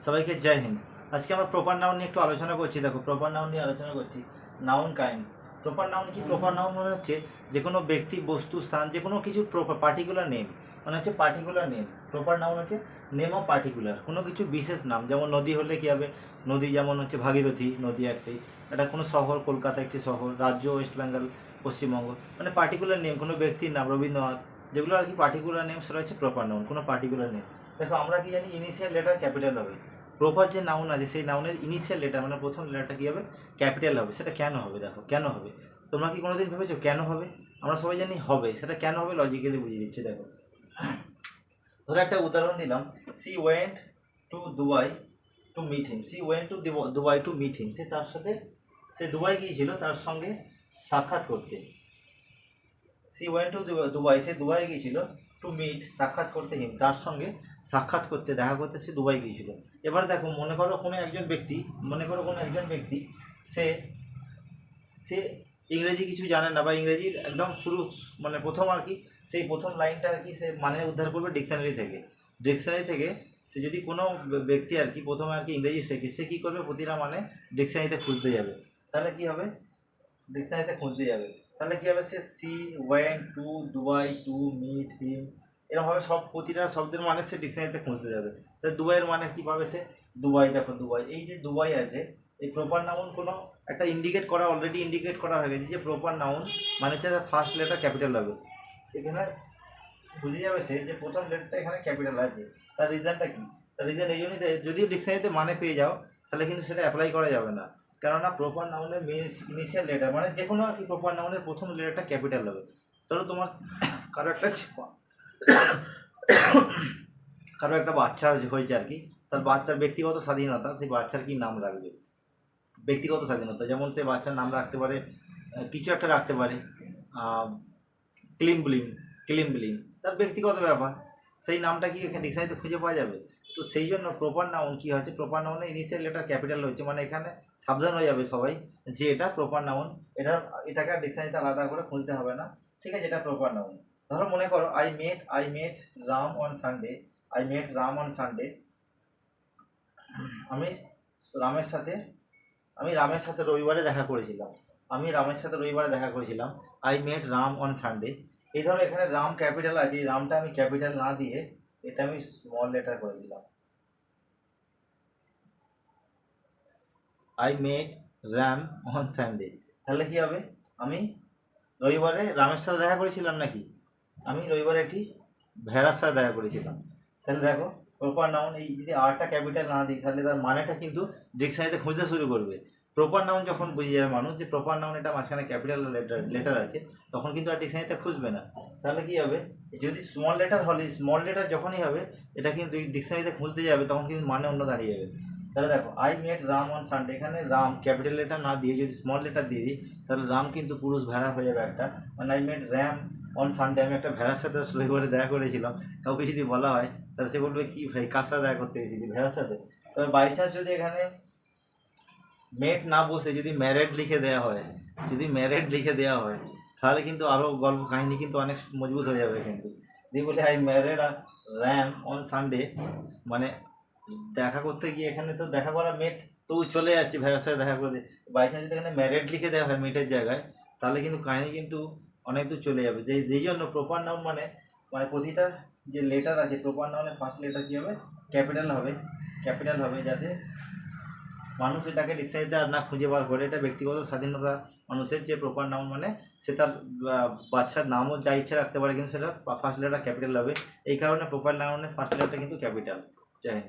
সবাইকে জয় হিন্দ। আজকে আমরা প্রপার নাউন নিয়ে একটু আলোচনা করছি। দেখো, প্রপার নাউন নিয়ে আলোচনা করছি। Noun kinds. প্রপার নাউন কি? প্রপার নাউন মানে হচ্ছে যে কোনো ব্যক্তি, বস্তু, স্থান, যে কোনো কিছু পার্টিকুলার নেম, মানে হচ্ছে পার্টিকুলার নেম। প্রপার নাউন হচ্ছে নেম অফ পার্টিকুলার, কোনো কিছু বিশেষ নাম। যেমন নদী হলে কী হবে? নদী যেমন হচ্ছে ভাগীরথী, নদী একটি। এটা কোনো শহর, কলকাতা একটি শহর, রাজ্য ওয়েস্ট বেঙ্গল, পশ্চিমবঙ্গ, মানে পার্টিকুলার নেম, কোনো ব্যক্তির নাম, রবীন্দ্রনাথ, যেগুলো আর কি পার্টিকুলার নেম, সেটা হচ্ছে প্রপার নাউন, কোনো পার্টিকুলার নেম। দেখো, আমরা কি জানি? ইনিশিয়াল লেটার ক্যাপিটাল হবে। প্রপার যে নাউন আছে সেই নাউনের ইনিশিয়াল লেটার মানে প্রথম লেটারটা কী হবে? ক্যাপিটাল হবে। সেটা কেন হবে? দেখো, কেন হবে? তোমরা কি কোনোদিন ভেবেছো কেন হবে? আমরা সবাই জানি হবে। সেটা কেন হবে লজিক্যালি বুঝিয়ে দিচ্ছি। দেখো, ধরো একটা উদাহরণ দিলাম। She went to Dubai to meet him. She went to Dubai to meet him. সে দুবাই গিয়েছিল তার সঙ্গে সাক্ষাৎ করতে। সি ওয়েন্ট টু দুবাই, সে দুবাই গিয়েছিল। টু মিট, সাক্ষাৎ করতে, হিম, তার সঙ্গে সাক্ষাৎ করতে, দেখা করতে সে দুবাই গিয়েছিল। এবার দেখো, মনে করো কোনো একজন ব্যক্তি সে সে ইংরেজি কিছু জানে না, বা ইংরেজির একদম শুরু, মানে প্রথম আর কি, সেই প্রথম লাইনটা আর কি সে মানে উদ্ধার করবে ডিকশনারি থেকে। সে যদি কোনো ব্যক্তি আর কি প্রথমে আর কি ইংরেজি শেখে, সে কী করবে? প্রতিটা মানে ডিকশনারিতে খুঁজতে যাবে। তাহলে কী হবে? ডিকশনারিতে খুঁজতে যাবে। তাহলে কী হবে? সে she went to Dubai to meet him, এরকমভাবে সব প্রতিটা শব্দের মানে সে ডিকশনারিতে খুঁজতে যাবে। তাহলে দুবাইয়ের মানে কী পাবে সে? দুবাই। দেখো, দুবাই, এই যে দুবাই আছে, এই প্রপার নাউন কোনো একটা অলরেডি ইন্ডিকেট করা হয়ে গেছে যে প্রপার নাউন মানে হচ্ছে ফার্স্ট লেটার ক্যাপিটাল হবে। এখানে বুঝে যাবে সে যে প্রথম লেটারটা এখানে ক্যাপিটাল আছে। তার রিজনটা কী? তার রিজন এই জন্যই, যদিও ডিকশনারিতে মানে পেয়ে যাও, তাহলে কিন্তু সেটা অ্যাপ্লাই করা যাবে না। কেননা প্রপার নাউনের ইনিশিয়াল লেটার মানে যে কোনো আর কি প্রপার নাউনের প্রথম লেটারটা ক্যাপিটাল হবে। ধরো তোমার কারো একটা বাচ্চা হয়েছে আর কি, তার বাচ্চার ব্যক্তিগত স্বাধীনতা, সেই বাচ্চার কি নাম রাখবে? ব্যক্তিগত স্বাধীনতা, যেমন সে বাচ্চার নাম রাখতে পারে, কিছু একটা রাখতে পারে, ক্লিম ব্লিং, তার ব্যক্তিগত ব্যাপার। সেই নামটা কি এখানে ডিকশনারিতে খুঁজে পাওয়া যাবে? তো সেই জন্য প্রপার নাউন কী হয়েছে? প্রপার নাউনের ইনিশিয়াল লেটার ক্যাপিটাল হচ্ছে, মানে এখানে সাবধান হয়ে যাবে সবাই যে এটা প্রপার নাউন, এটাকে আর ডিকশনারিতে আলাদা করে খুঁজতে হবে না। ঠিক আছে, এটা প্রপার নাউন। ধরো মনে করো, I met Ram on Sunday. আমি রামের সাথে রবিবারে দেখা করেছিলাম। I met Ram on Sunday. এই ধরো, এখানে রাম ক্যাপিটাল আছে, এই রামটা আমি ক্যাপিটাল না দিয়ে এটা আমি স্মল লেটার করে দিলাম। I met RAM on Sunday. তাহলে কি হবে? আমি রবিবারে রামের সাথে দেখা করেছিলাম নাকি? আমি রবিবারে একটি ভেড়ার সাথে দেখা করেছিলাম। তাহলে দেখো, প্রপার নাউন, এই যদি আরটা ক্যাপিটাল না দিই তাহলে তার মানেটা কিন্তু ডিকশনারিতে খুঁজতে শুরু করবে। প্রপার নাউন যখন বুঝে যাবে মানুষ যে প্রপার নাউন এটা মাঝখানে ক্যাপিটাল লেটার আছে, তখন কিন্তু আর ডিকশনারিতে খুঁজবে না। তাহলে কি হবে? যদি স্মল লেটার যখনই হবে, এটা কিন্তু ডিকশনারিতে খুঁজতে যাবে, তখন কিন্তু মানে অন্য দাঁড়িয়ে যাবে। তাহলে দেখো, I met Ram on Sunday, এখানে রাম ক্যাপিটাল লেটার না দিয়ে যদি স্মল লেটার দিয়ে দিই, তাহলে রাম কিন্তু পুরুষ ভেড়া হয়ে যাবে একটা। মানে I met RAM on Sunday, আমি একটা ভেড়ার সাথে রবিবারে দেখা করেছিলাম। কাউকে যদি বলা হয় তাহলে সে বলবে, কি ভাই, কার সাথে দেখা করতে গেছিলি? ভেড়ার সাথে। তবে বাই চান্স যদি এখানে মেট না বসে যদি ম্যারেড লিখে দেওয়া হয়, তাহলে কিন্তু আরও গল্প কাহিনী কিন্তু অনেক মজবুত হয়ে যাবে। কিন্তু যদি বলে I married RAM on Sunday, মানে দেখা করতে গিয়ে এখানে তো দেখা করা মেট তো চলে যাচ্ছে, ভেড়ার সাথে দেখা করে দিয়ে। বাই চান্স যদি এখানে ম্যারেড লিখে দেওয়া হয় মেটের জায়গায়, তাহলে কিন্তু কাহিনী কিন্তু অনেক দূর চলে যাবে। যেই জন্য প্রপার নাউন মানে প্রতিটা যে লেটার আছে, প্রপার নাউনের ফার্স্ট লেটার কী হবে? ক্যাপিটাল হবে, যাতে মানুষ এটাকে ডিকশনারিতে আর না খুঁজে বার করে। এটা ব্যক্তিগত স্বাধীনতা মানুষের, যে প্রপার নাউন মানে সে তার বাচ্চার নামও যা ইচ্ছে রাখতে পারে, কিন্তু সেটা ফার্স্ট লেটার ক্যাপিটাল হবে। এই কারণে প্রপার নাউনের ফার্স্ট লেটারটা কিন্তু ক্যাপিটাল। জয় হিন্দ।